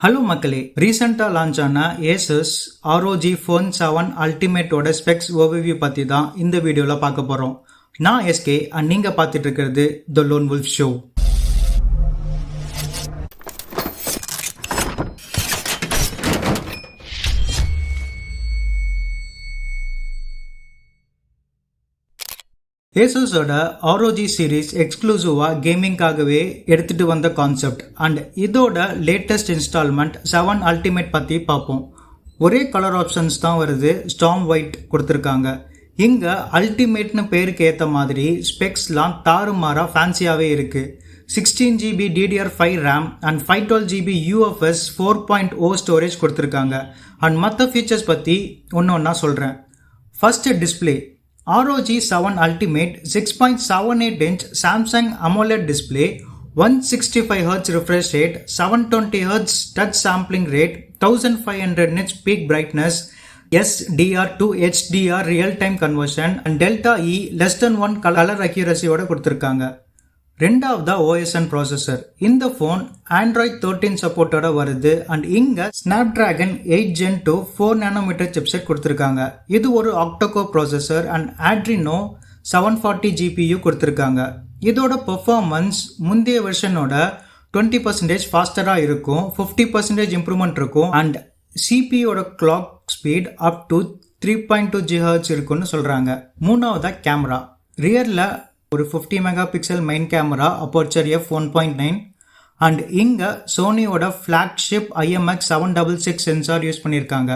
Hello மக்களே, ரீசெண்டா launch ஆன Asus ROG Phone 7 Ultimate ஓட ஸ்பெக்ஸ் ஓவர்வியூ பத்தி தான் இந்த வீடியோல பார்க்க போறோம். நான் SK and நீங்க பார்த்துட்டு இருக்கிறது The Lone Wolf Show. Asus ஓட ROG சீரிஸ் எக்ஸ்க்ளூசிவா கேமிங்காகவே எடுத்துட்டு வந்த கான்செப்ட் அண்ட் இதோட லேட்டஸ்ட் இன்ஸ்டால்மெண்ட் 7 அல்டிமேட் பத்தி பார்ப்போம். ஒரே கலர் ஆப்ஷன்ஸ் தான் வருது, ஸ்டார்ம் ஒயிட் கொடுத்துருக்காங்க. இங்க அல்டிமேட்னு பேருக்கு ஏத்த மாதிரி ஸ்பெக்ஸ்லாம் தாறுமாறா ஃபேன்சியாவே இருக்கு. 16GB DDR5 RAM and 512GB UFS 4.0 storage கொடுத்துருக்காங்க. அண்ட் மற்ற ஃபீச்சர்ஸ் பத்தி ஒன்னொன்னா சொல்றேன். First display. ROG 7 Ultimate 6.78 inch Samsung AMOLED display, 165Hz refresh rate, 720Hz touch sampling rate, 1500 nits peak brightness, SDR to HDR real-time conversion and Delta E less than 1 color accuracy ஓட கொடுத்திருக்காங்க. ரெண்டாவதா OSN processor. இந்த phone Android 13 சப்போர்ட்டோட வருது and இங்க Snapdragon 8 Gen 2 4nm chipset கொடுத்திருக்காங்க. இது ஒரு octa core processor and Adreno 740 GPU கொடுத்திருக்காங்க. இதோட பெர்ஃபார்மன்ஸ் முந்தைய வெர்ஷனோட 20% ஃபாஸ்டரா இருக்கும், 50% இம்ப்ரூவ்மெண்ட் இருக்கும் அண்ட் CPU ஓட clock speed up to 3.2 GHz இருக்குன்னு சொல்றாங்க. மூணாவதா கேமரா. ரியர்ல ஒரு 50 mega pixel main camera, aperture f1.9 and இங்க சோனியோட ஃபிளாக்ஷிப் IMX 766 சென்சார் யூஸ் பண்ணியிருக்காங்க.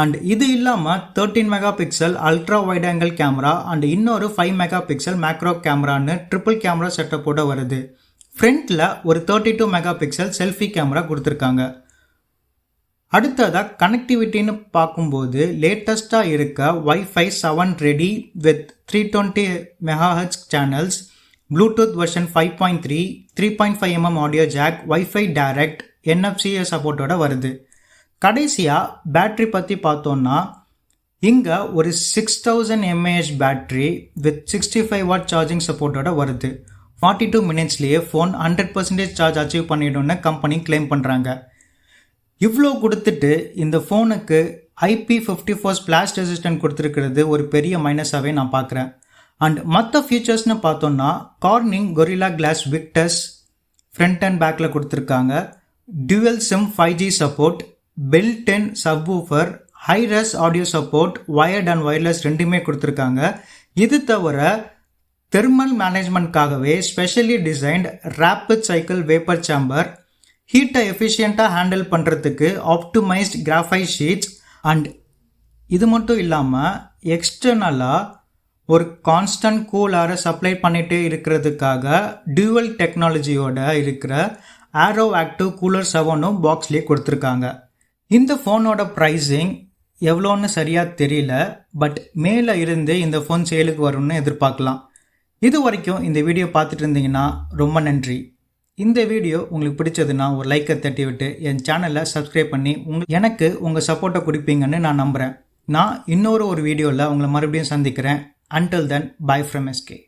அண்ட் இது இல்லாம 13 mega pixel ultra wide angle camera and இன்னொரு 5 மெகா பிக்சல் மேக்ரோ கேமரான்னு ட்ரிபிள் கேமரா செட்டப்போட வருது. ஃப்ரண்ட்ல ஒரு 32 மெகா பிக்சல் செல்ஃபி கேமரா கொடுத்துருக்காங்க. அடுத்ததா கனெக்டிவிட்டின்னு பார்க்கும்போது லேட்டஸ்டா இருக்க Wi-Fi 7 ready with 320 MHz channels, Bluetooth version 5.3, 3.5mm audio jack, Wi-Fi direct, NFC சப்போர்ட்டோட வருது. கடைசியா பேட்டரி பத்தி பார்த்தோம்னா இங்க ஒரு 6000 mAh battery with 65 watt charging சப்போர்ட்டோட வருது. 42 மினிட்ஸ்லயே ஃபோன் 100% சார்ஜ் அச்சீவ் பண்ணிடும்னு கம்பெனி கிளைம் பண்றாங்க. இவ்வளோ கொடுத்துட்டு இந்த ஃபோனுக்கு IP54 ஸ்பிளாஷ் ரெசிஸ்டன்ட் கொடுத்துருக்கிறது ஒரு பெரிய மைனஸாகவே நான் பார்க்குறேன். அண்ட் மற்ற ஃபீச்சர்ஸ்னு பார்த்தோம்னா Corning Gorilla Glass Victus front and பேக்கில் கொடுத்துருக்காங்க, dual SIM 5G support, built in subwoofer, high res audio support, wired and wireless ரெண்டுமே கொடுத்துருக்காங்க. இது தவிர தெர்மல் மேனேஜ்மெண்ட்காகவே specially designed rapid cycle vapour chamber, ஹீட்டை எஃபிஷியண்டாக ஹேண்டில் பண்ணுறதுக்கு ஆப்டிமைஸ்ட் கிராஃபைட் ஷீட்ஸ் அண்ட் இது மட்டும் இல்லாமல் எக்ஸ்டர்னலாக ஒரு கான்ஸ்டன்ட் கூல் ஏரை சப்ளை பண்ணிகிட்டே இருக்கிறதுக்காக டியூவல் டெக்னாலஜியோட இருக்கிற ஏரோ ஆக்டிவ் கூலர் 7ம் பாக்ஸ்லேயே கொடுத்துருக்காங்க. இந்த ஃபோனோட ப்ரைஸிங் எவ்வளோன்னு சரியாக தெரியல, பட் மேலே இருந்து இந்த ஃபோன் சேலுக்கு வரும்னு எதிர்பார்க்கலாம். இது வரைக்கும் இந்த வீடியோ பார்த்துட்டு இருந்தீங்கன்னா ரொம்ப நன்றி. இந்த வீடியோ உங்களுக்கு பிடிச்சதுன்னா ஒரு லைக்கை தட்டி விட்டு என் சேனலை சப்ஸ்கிரைப் பண்ணி எனக்கு உங்கள் சப்போர்ட்டை கொடுப்பீங்கன்னு நான் நம்புகிறேன். நான் இன்னொரு வீடியோவில் உங்களை மறுபடியும் சந்திக்கிறேன். Until then, bye from SK.